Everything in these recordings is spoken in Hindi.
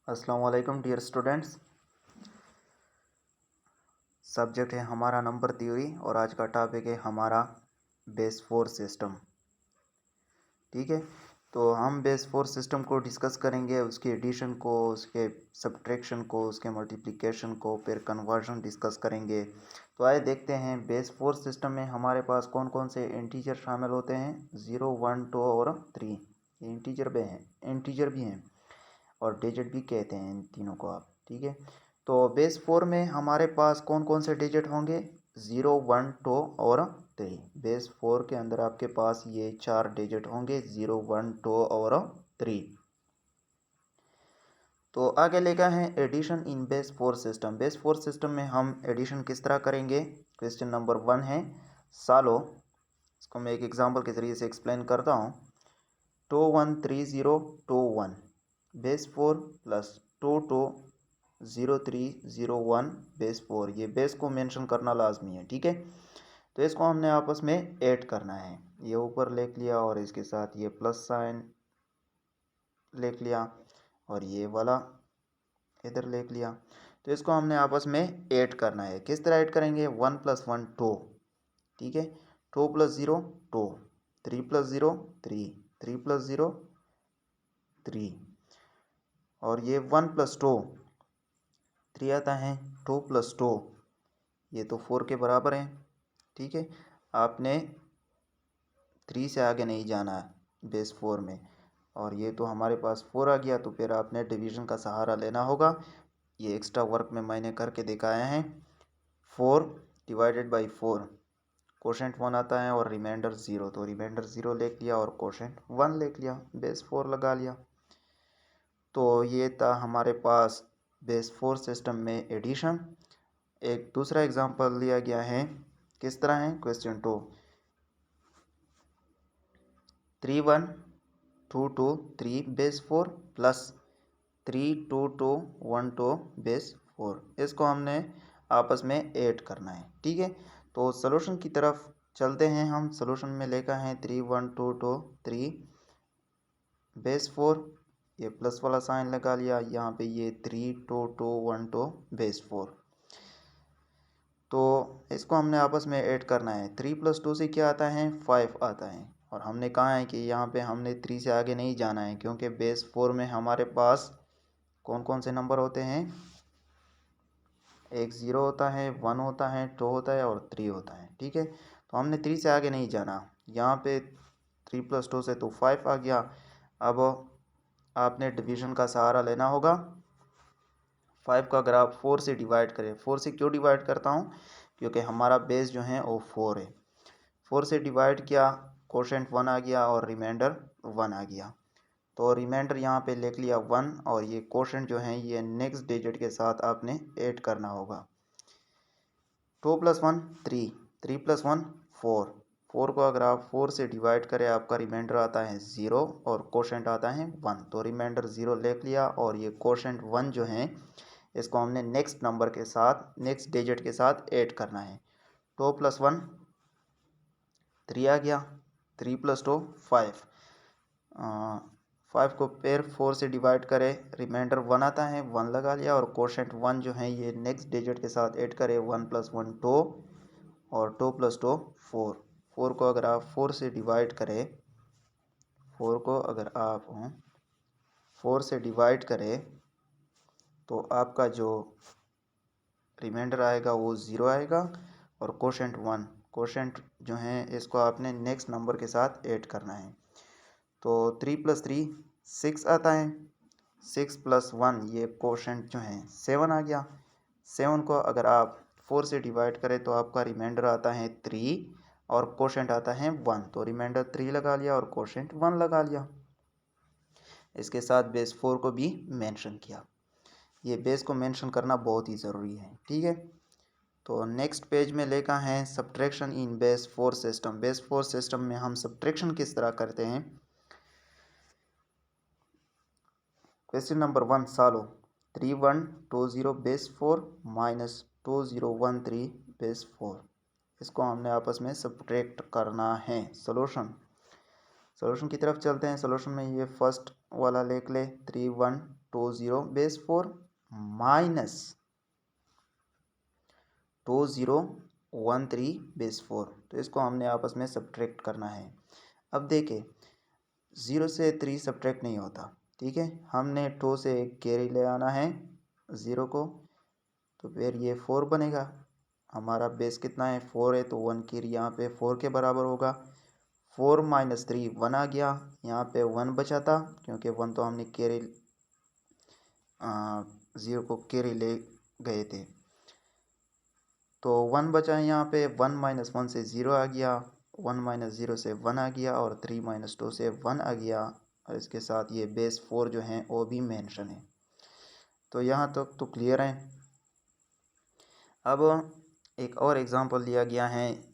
अस्सलाम वालेकुम डियर स्टूडेंट्स। सब्जेक्ट है हमारा नंबर थ्योरी और आज का टॉपिक है हमारा बेस 4 सिस्टम। ठीक है, तो हम बेस 4 सिस्टम को डिस्कस करेंगे, उसके एडिशन को, उसके सब्ट्रैक्शन को, उसके मल्टीप्लिकेशन को, फिर कन्वर्जन डिस्कस करेंगे। तो आइए देखते हैं बेस 4 सिस्टम में हमारे पास कौन कौन से इंटीजर शामिल होते हैं। 0, 1, 2 और 3 इंटीजर भी हैं और डिजिट भी कहते हैं इन तीनों को आप। ठीक है, तो बेस 4 में हमारे पास कौन कौन से डिजिट होंगे। 0, 1, 2 और 3। बेस 4 के अंदर आपके पास ये 4 डिजिट होंगे, 0, 1, 2 और 3। तो आगे लिखा है addition in base 4 system. Base 4 system में हम एडिशन किस तरह करेंगे। क्वेश्चन नंबर 1 है सालो। इसको मैं एक एग्जांपल के ज़रिए से एक्सप्लेन करता हूँ। 2 1 3 0 2 1 बेस 4 प्लस 2 2 0 3 0 1 बेस 4। ये बेस को मेंशन करना लाजमी है। ठीक है, तो इसको हमने आपस में ऐड करना है। ये ऊपर लिख लिया और इसके साथ ये प्लस साइन लिख लिया और ये वाला इधर लिख लिया। तो इसको हमने आपस में ऐड करना है। किस तरह ऐड करेंगे। 1 + 1 2। ठीक है, 2 + 0 2, 3 + 0 3, 3 + 0 3 और ये 1 + 2 3 आता है। 2 + 2 ये तो 4 के बराबर है। ठीक है, आपने 3 से आगे नहीं जाना है बेस 4 में। और ये तो हमारे पास 4 आ गया, तो फिर आपने डिवीज़न का सहारा लेना होगा। ये एक्स्ट्रा वर्क में मैंने करके दिखाया है। 4 / 4 कोशेंट 1 आता है और रिमाइंडर 0, तो रिमाइंडर 0 लिख लिया और कोशेंट 1 लिख लिया, बेस 4 लगा लिया। तो ये था हमारे पास बेस 4 सिस्टम में एडिशन। एक दूसरा एग्जांपल लिया गया है, किस तरह है। Question 2 3 1 2 2 3 base 4 plus 3 2 2 1 2 base 4। इसको हमने आपस में ऐड करना है। ठीक है, तो सॉल्यूशन की तरफ चलते हैं हम। सॉल्यूशन में लेकर हैं 3 1 2 2 3 बेस 4, ये प्लस वाला साइन लगा लिया। यहाँ पे ये 3 2 2 1 2 बेस 4। तो इसको हमने आपस में ऐड करना है। 3 + 2 से क्या आता है 5 आता है। और हमने कहा है कि यहाँ पे हमने 3 से आगे नहीं जाना है, क्योंकि बेस 4 में हमारे पास कौन कौन से नंबर होते हैं। एक 0 होता है, 1 होता है, 2 होता है और 3 होता है। ठीक है, तो हमने 3 से आगे नहीं जाना। यहाँ पे 3 + 2 से तो 5 आ गया। अब आपने डिवीज़न का सहारा लेना होगा। 5 का अगर आप 4 से डिवाइड करें, 4 से क्यों डिवाइड करता हूँ, क्योंकि हमारा बेस जो है वो 4 है। 4 से डिवाइड किया, कोशेंट 1 आ गया और रिमाइंडर 1 आ गया। तो रिमाइंडर यहाँ पे लिख लिया 1 और ये कोशेंट जो है ये नेक्स्ट डिजिट के साथ आपने ऐड करना होगा। 2 + 1 3, 3 + 1 4। 4 को अगर आप 4 से डिवाइड करें, आपका रिमाइंडर आता है 0 और कोशेंट आता है 1। तो रिमाइंडर 0 लिख लिया और ये कोशेंट 1 जो है इसको हमने नेक्स्ट नंबर के साथ, नेक्स्ट डिजिट के साथ ऐड करना है। 2 + 1 3 आ गया, 3 + 2 5। 5 को फिर 4 से डिवाइड करें, रिमाइंडर 1 आता है, 1 लगा लिया और कोशेंट 1 जो है ये नेक्स्ट डिजिट के साथ ऐड करें। 1 + 1 2 और 2 + 2 4। 4 को अगर आप 4 से डिवाइड करें, 4 को अगर आप 4 से डिवाइड करें तो आपका जो रिमाइंडर आएगा वो 0 आएगा और कोशेंट 1। कोशेंट जो है इसको आपने नेक्स्ट नंबर के साथ ऐड करना है। तो 3 + 3 6 आता है, 6 + 1 ये कोशेंट जो है 7 आ गया। 7 को अगर आप 4 से डिवाइड करें तो आपका रिमाइंडर आता है 3 और कोशेंट आता है 1। तो रिमाइंडर 3 लगा लिया और कोशेंट 1 लगा लिया। इसके साथ बेस 4 को भी मेंशन किया। ये बेस को मेंशन करना बहुत ही ज़रूरी है। ठीक है, तो नेक्स्ट पेज में लेकर हैं सब्ट्रैक्शन इन बेस 4 सिस्टम। बेस 4 सिस्टम में हम सब्ट्रैक्शन किस तरह करते हैं। Question number 1 solve 3 1 2 0 base 4 minus 2 0 1 3 base 4। इसको हमने आपस में सब्ट्रैक्ट करना है। सॉल्यूशन की तरफ चलते हैं। सॉल्यूशन में ये फर्स्ट वाला लिख ले 3 1 20 माइनस 2013 तो इसको हमने आपस में सब्ट्रैक्ट करना है। अब देखें 0 से 3 सब्ट्रैक्ट नहीं होता, ठीक है। हमने 2 से एक कैरी ले आना है 0 को, तो फिर ये 4 बनेगा। हमारा बेस कितना है 4 है, तो 1 कैरी यहाँ पे 4 के बराबर होगा। 4 माइनस 3 1 आ गया, यहाँ पे 1 बचा था क्योंकि 1 तो हमने कैरी 0 को कैरी ले गए थे, तो 1 बचा है यहाँ पे। 1 माइनस 1 से 0 आ गया, 1 माइनस 0 से 1 आ गया, और 3 माइनस 2 से 1 आ गया, और इसके साथ ये बेस 4 जो हैं वो भी मेंशन है। तो यहाँ तक तो क्लियर है। अब एक और एग्जांपल दिया गया है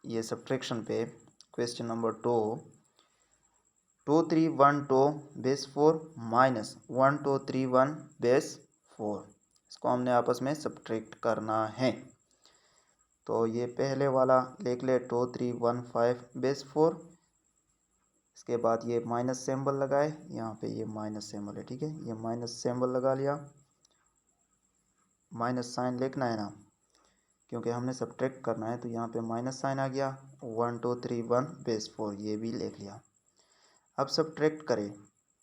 ये सब्ट्रैक्शन पे, question number 2, 2312 base 4 minus 1231 base 4, इसको हमने आपस में सब्ट्रैक्ट करना है। तो ये पहले वाला लिख ले 2315 बेस 4, इसके बाद ये माइनस सिंबल लगाए, यहाँ पे ये माइनस सिंबल है, ठीक है। ये माइनस सिंबल लगा लिया, माइनस साइन लिखना है ना, क्योंकि हमने सब्ट्रैक्ट करना है, तो यहाँ पे माइनस साइन आ गया। 1231 बेस 4 ये भी लिख लिया। अब सब्ट्रैक्ट करें,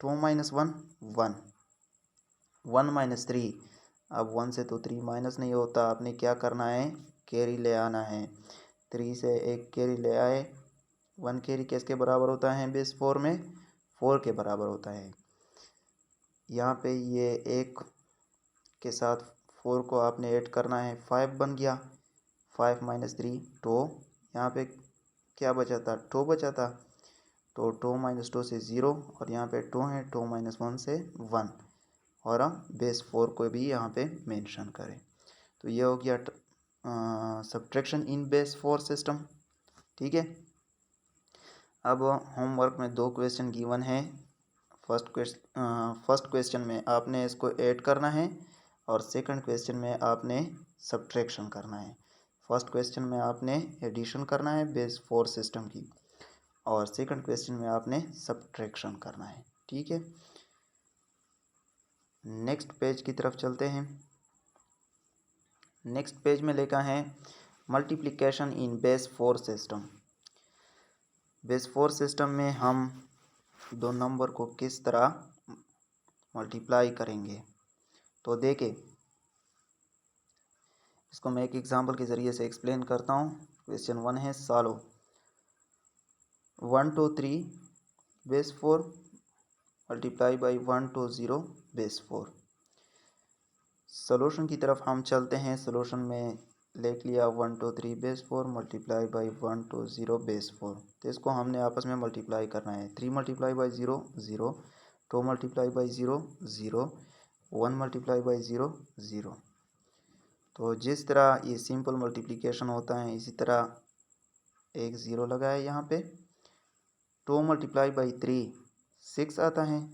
2 माइनस 1 1, 1 माइनस 3, अब 1 से तो 3 माइनस नहीं होता, आपने क्या करना है कैरी ले आना है। 3 से एक कैरी ले आए, 1 कैरी किसके बराबर होता है बेस 4 में 4 के बराबर होता है। यहाँ पे ये एक के साथ 4 को आपने ऐड करना है, 5 बन गया। 5 माइनस 3 2, यहाँ पे क्या बचा था 2 बचा था, तो 2 माइनस 2 से 0, और यहाँ पे 2 है, 2 माइनस 1 से 1, और हम बेस 4 को भी यहाँ पे मेंशन करें। तो ये हो गया सब्ट्रैक्शन इन बेस 4 सिस्टम, ठीक है। अब होमवर्क में 2 क्वेश्चन गिवन है। फर्स्ट क्वेश्चन में आपने इसको ऐड करना है, और सेकंड क्वेश्चन में आपने सब्ट्रैक्शन करना है। फर्स्ट क्वेश्चन में आपने एडिशन करना है बेस 4 सिस्टम की, और सेकंड क्वेश्चन में आपने सब्ट्रैक्शन करना है, ठीक है। नेक्स्ट पेज की तरफ चलते हैं। नेक्स्ट पेज में लिखा है मल्टीप्लिकेशन इन बेस 4 सिस्टम। बेस 4 सिस्टम में हम दो नंबर को किस तरह मल्टीप्लाई करेंगे, तो देखें इसको मैं एक एग्जांपल के ज़रिए से एक्सप्लेन करता हूँ। क्वेश्चन 1 है solve 123 base 4 multiply by 120 base 4। Solution की तरफ हम चलते हैं। सोल्यूशन में लिख लिया 123 बेस 4 मल्टीप्लाई बाई 120 बेस 4, तो इसको हमने आपस में मल्टीप्लाई करना है। 3 multiply by 0 0, 2 multiply by 0 0, 1 multiply by 0 0। तो जिस तरह ये सिंपल मल्टीप्लिकेशन होता है, इसी तरह एक ज़ीरो लगाया यहाँ पे। 2 मल्टीप्लाई बाई 3 6 आता है,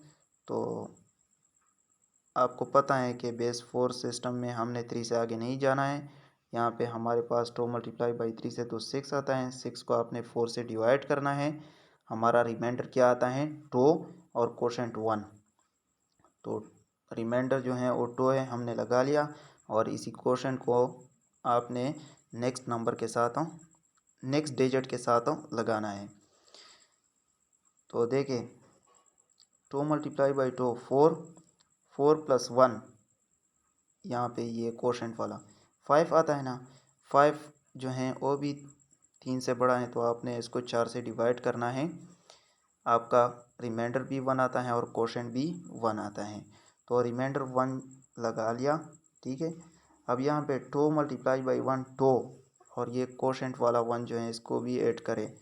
तो आपको पता है कि बेस 4 सिस्टम में हमने 3 से आगे नहीं जाना है। यहाँ पे हमारे पास 2 मल्टीप्लाई बाई 3 से तो 6 आता है, 6 को आपने 4 से डिवाइड करना है। हमारा रिमाइंडर क्या आता है 2 और कोशेंट 1, तो रिमाइंडर जो है वो 2 है, हमने लगा लिया। और इसी कोशेंट को आपने नेक्स्ट नंबर के साथ नेक्स्ट डिजिट के साथ लगाना है। तो देखें 2 मल्टीप्लाई बाई 2 4, 4 प्लस 1, यहाँ पे ये कोशेंट वाला 5 आता है ना। 5 जो है वो भी 3 से बड़ा है, तो आपने इसको 4 से डिवाइड करना है। आपका रिमाइंडर भी 1 आता है और कोशेंट भी 1 आता है, तो रिमाइंडर 1 लगा लिया, ठीक है। अब यहाँ पे 2 मल्टीप्लाई बाई 1 2, और ये कोशेंट वाला 1 जो है इसको भी ऐड करें,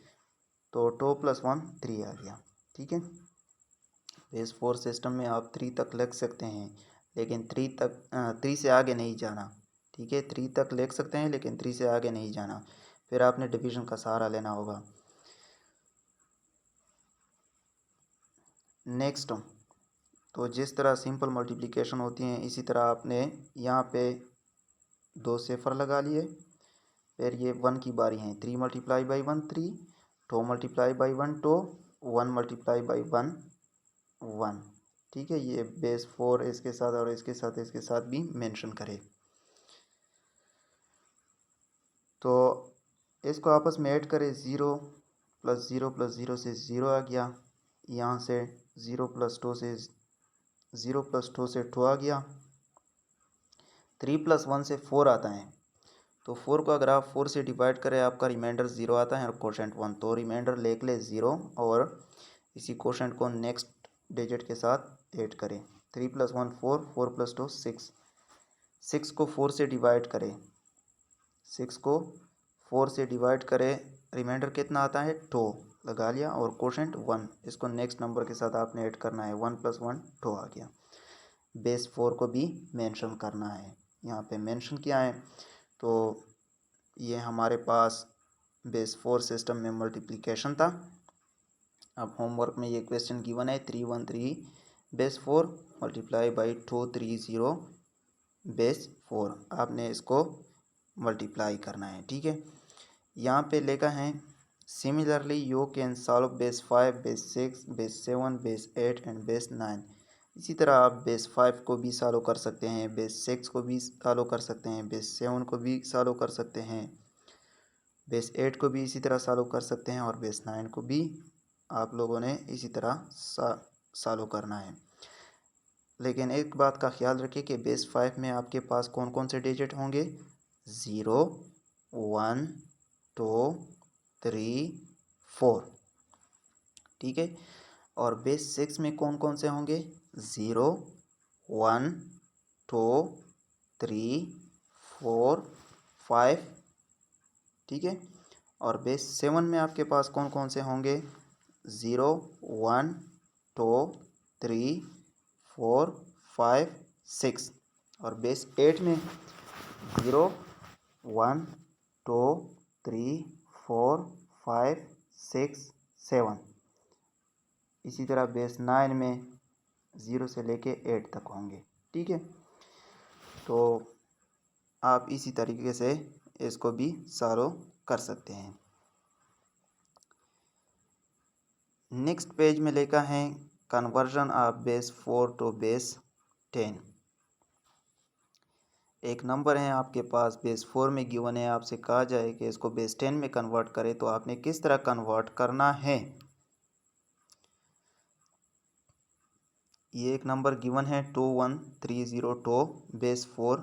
तो 2 प्लस 1 3 आ गया, ठीक है। बेस 4 सिस्टम में आप 3 तक लिख सकते हैं, लेकिन 3 से आगे नहीं जाना, ठीक है। 3 तक लिख सकते हैं लेकिन 3 से आगे नहीं जाना, फिर आपने डिवीज़न का सहारा लेना होगा। नेक्स्ट, तो जिस तरह सिंपल मल्टीप्लिकेशन होती हैं, इसी तरह आपने यहाँ पे 2 सिफर लगा लिए। फिर ये 1 की बारी है। 3 multiply by 1 3, 2 multiply by 1 2, 1 multiply by 1 1, ठीक है, ये बेस 4 इसके साथ और इसके साथ भी मेंशन करें। तो इसको आपस में ऐड करें, 0 + 0 + 0 से 0 आ गया, यहाँ से 0 + 2 से 0 + 2 से 2 आ गया, 3 + 1 से 4 आता है। तो 4 को अगर आप 4 से डिवाइड करें आपका रिमाइंडर 0 आता है और कोशेंट 1, तो रिमाइंडर लेके ले 0 और इसी कोशेंट को नेक्स्ट डिजिट के साथ ऐड करें। 3 + 1 4, 4 + 2 6, 6 को 4 से डिवाइड करें, 6 को 4 से डिवाइड करें, रिमाइंडर कितना आता है 2 लगा लिया और कोशेंट 1, इसको नेक्स्ट नंबर के साथ आपने ऐड करना है, 1 + 1 2 आ गया। बेस 4 को भी मेंशन करना है, यहाँ पे मेंशन किया है। तो ये हमारे पास बेस 4 सिस्टम में मल्टीप्लिकेशन था। अब होमवर्क में ये क्वेश्चन गिवन है, 313 बेस 4 मल्टीप्लाई बाई 230 बेस 4, आपने इसको मल्टीप्लाई करना है। ठीक है, यहाँ पे लिखा है similarly you can solve base 5, base 6, base 7, base 8 and base 9। इसी तरह आप बेस 5 को भी सॉल्व कर सकते हैं, बेस 6 को भी सॉल्व कर सकते हैं, बेस 7 को भी सॉल्व कर सकते हैं, बेस 8 को भी इसी तरह सॉल्व कर सकते हैं और बेस 9 को भी आप लोगों ने इसी तरह सॉल्व करना है। लेकिन एक बात का ख्याल रखिए कि बेस 5 में आपके पास कौन कौन से डिजिट होंगे, 0 1 2 3 4। ठीक है, और बेस 6 में कौन कौन से होंगे, 0 1 2 3 4 5। ठीक है, और बेस 7 में आपके पास कौन कौन से होंगे, 0 1 2 3 4 5 6। और बेस 8 में 0 1 2 3 4 5 6 7। इसी तरह बेस 9 में 0 से लेके 8 तक होंगे। ठीक है, तो आप इसी तरीके से इसको भी सॉल्व कर सकते हैं। नेक्स्ट पेज में लिखा है conversion of base 4 to base 10। एक नंबर है आपके पास बेस 4 में गिवन है, आपसे कहा जाए कि इसको बेस 10 में कन्वर्ट करें, तो आपने किस तरह कन्वर्ट करना है। ये एक नंबर गिवन है 21302 बेस 4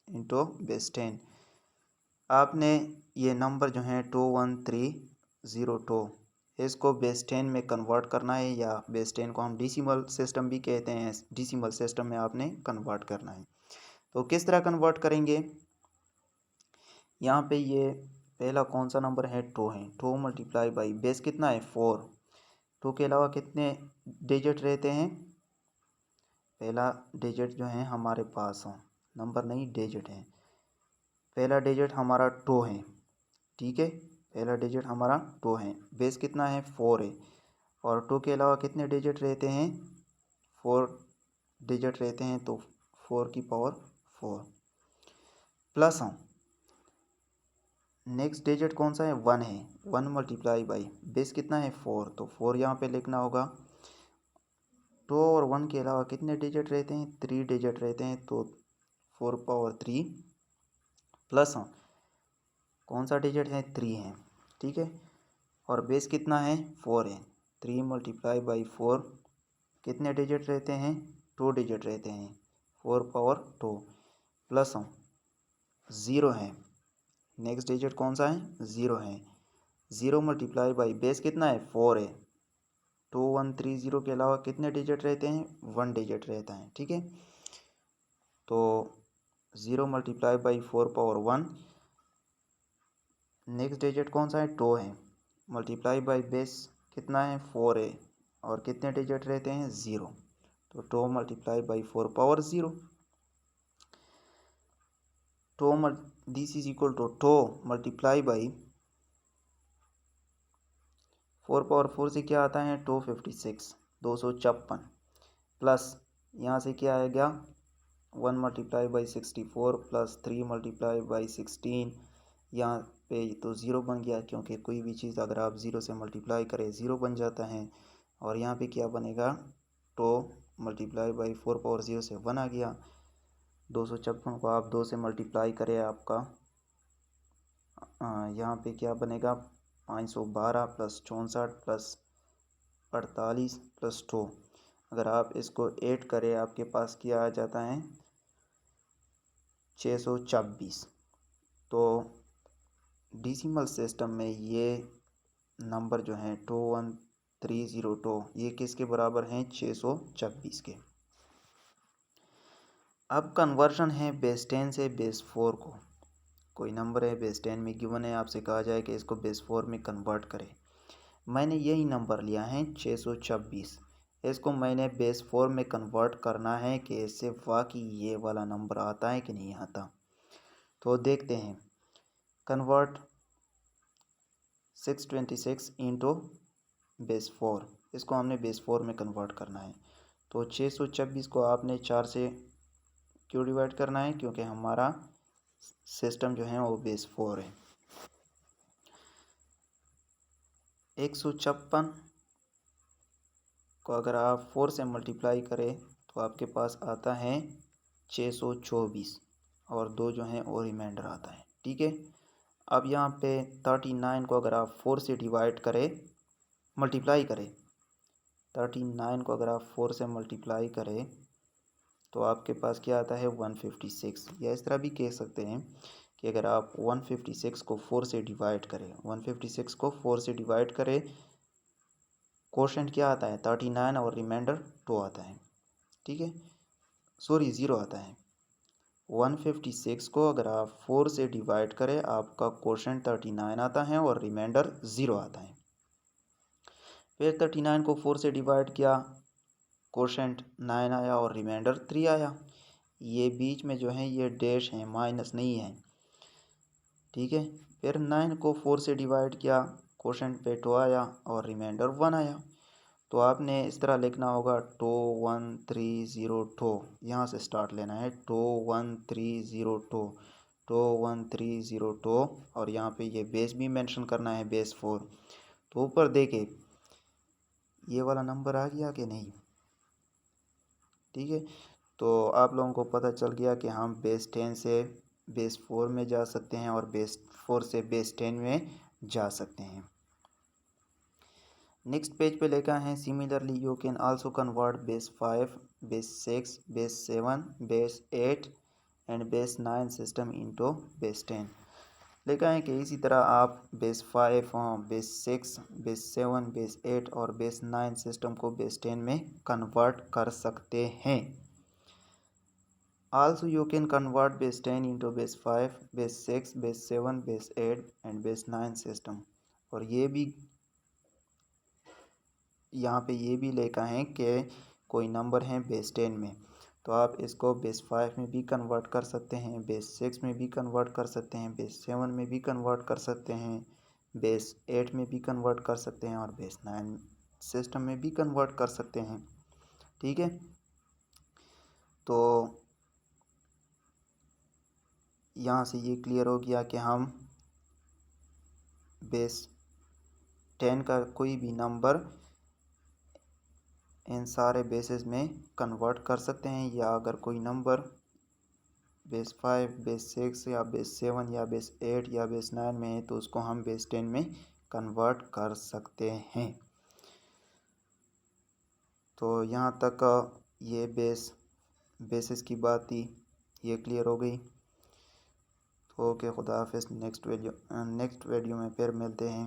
इंटू बेस 10। आपने ये नंबर जो है 21302 इसको बेस 10 में कन्वर्ट करना है, या बेस 10 को हम डेसिमल सिस्टम भी कहते हैं, डेसिमल सिस्टम में आपने कन्वर्ट करना है। तो किस तरह कन्वर्ट करेंगे, यहाँ पे ये पहला कौन सा नंबर है, 2 है, 2 मल्टीप्लाई बाई बेस कितना है 4, 2 के अलावा कितने डिजिट रहते हैं, पहला डिजिट जो है हमारे पास हो, नंबर नहीं डिजिट है, पहला डिजिट हमारा 2 है। ठीक है, पहला डिजिट हमारा 2 है, बेस कितना है 4 है, और 2 के अलावा कितने डिजिट रहते हैं, 4 डिजिट रहते हैं, तो 4 की पावर 4 प्लस हम नेक्स्ट डिजिट कौन सा है, 1 है, 1 मल्टीप्लाई बाई बेस कितना है 4, तो 4 यहाँ पे लिखना होगा। 2 और 1 के अलावा कितने डिजिट रहते हैं, 3 डिजिट रहते हैं, तो 4 पावर 3 प्लस हम कौन सा डिजिट है 3 है। ठीक है, और बेस कितना है 4 है, 3 मल्टीप्लाई बाई 4 कितने डिजिट रहते हैं, 2 डिजिट रहते हैं, 4 पावर 2 प्लस हम 0 है, नेक्स्ट डिजिट कौन सा है 0 है, 0 मल्टीप्लाई बाई बेस कितना है 4 है, 2130 के अलावा कितने डिजिट रहते हैं, 1 डिजिट रहता है। ठीक है, तो 0 multiply by 4 power 1, next digit कौन सा है 2 है, मल्टीप्लाई बाई बेस कितना है 4 है, और कितने डिजिट रहते हैं 0, तो 2 multiply by 4 power 0, this is equal to 2 multiply by 4 power 4 से क्या आता है 256 256 प्लस यहाँ से क्या आएगा 1 multiply by 64 plus 3 multiply by 16, यहाँ पे तो 0 बन गया, क्योंकि कोई भी चीज़ अगर आप 0 से मल्टीप्लाई करें 0 बन जाता है, और यहाँ पे क्या बनेगा मल्टीप्लाई बाई 4 पावर 0 से 1 आ गया। 256 को आप 2 से मल्टीप्लाई करें, आपका यहाँ पे क्या बनेगा 512 प्लस 64 प्लस 48 प्लस 2। अगर आप इसको ऐड करें आपके पास क्या आ जाता है 626। तो डेसिमल सिस्टम में ये नंबर जो हैं 21302 ये किसके बराबर हैं 626 के। अब कन्वर्जन है बेस 10 से बेस 4 को। कोई नंबर है बेस 10 में गिवन है, आपसे कहा जाए कि इसको बेस 4 में कन्वर्ट करें। मैंने यही नंबर लिया है 626, इसको मैंने बेस 4 में कन्वर्ट करना है कि इससे वाकई ये वाला नंबर आता है कि नहीं आता। तो देखते हैं, कन्वर्ट 626 इंटू बेस 4, इसको हमने बेस 4 में कन्वर्ट करना है। तो 626 को आपने 4 से क्यों डिवाइड करना है, क्योंकि हमारा सिस्टम जो है वो बेस 4 है। 156 को अगर आप 4 से मल्टीप्लाई करें तो आपके पास आता है 624 और 2 जो हैं वो रिमाइंडर आता है। ठीक है, अब यहाँ पे 39 को अगर आप 4 से डिवाइड करें, मल्टीप्लाई करें, 39 को अगर आप 4 से मल्टीप्लाई करें तो आपके पास क्या आता है 156। या इस तरह भी कह सकते हैं कि अगर आप 156 को 4 से डिवाइड करें, 156 को 4 से डिवाइड करें, कोशेंट क्या आता है 39 और रिमाइंडर 2 आता है। ठीक है, सॉरी 0 आता है। 156 को अगर आप 4 से डिवाइड करें आपका कोशेंट 39 आता है और रिमाइंडर 0 आता है। फिर 39 को 4 से डिवाइड किया, कोशेंट 9 आया और रिमाइंडर 3 आया। ये बीच में जो है ये डैश है, माइनस नहीं है। ठीक है, फिर 9 को 4 से डिवाइड किया, कोशेंट पे 2 आया और रिमाइंडर 1 आया। तो आपने इस तरह लिखना होगा 21302, यहाँ से स्टार्ट लेना है 21302, 21302 और यहाँ पे ये बेस भी मेंशन करना है बेस 4। तो ऊपर देखे ये वाला नंबर आ गया कि नहीं। ठीक है, तो आप लोगों को पता चल गया कि हम बेस 10 से बेस 4 में जा सकते हैं और बेस 4 से बेस 10 में जा सकते हैं। नेक्स्ट पेज पे लिखा है similarly you can also convert base 5, base 6, base 7, base 8 and base 9 system into base 10। लिखा है कि इसी तरह आप बेस 5, बेस 6, बेस 7, बेस 8 और बेस 9 सिस्टम को बेस 10 में कन्वर्ट कर सकते हैं। Also you can convert base 10 into base 5, base 6, base 7, base 8 and base 9 system. और ये भी यहाँ पे ये भी लिखा है कि कोई नंबर है बेस 10 में, तो आप इसको बेस 5 में भी कन्वर्ट कर सकते हैं, बेस 6 में भी कन्वर्ट कर सकते हैं, बेस 7 में भी कन्वर्ट कर सकते हैं, बेस 8 में भी कन्वर्ट कर सकते हैं और बेस 9 सिस्टम में भी कन्वर्ट कर सकते हैं। ठीक है, तो यहाँ से ये क्लियर हो गया कि हम बेस 10 का कोई भी नंबर इन सारे बेसेस में कन्वर्ट कर सकते हैं, या अगर कोई नंबर बेस 5, बेस 6 या बेस 7 या बेस 8 या बेस 9 में है तो उसको हम बेस 10 में कन्वर्ट कर सकते हैं। तो यहाँ तक ये बेसिस की बात थी, ये क्लियर हो गई। तो ओके, खुदा हाफिज़। नेक्स्ट वीडियो में फिर मिलते हैं।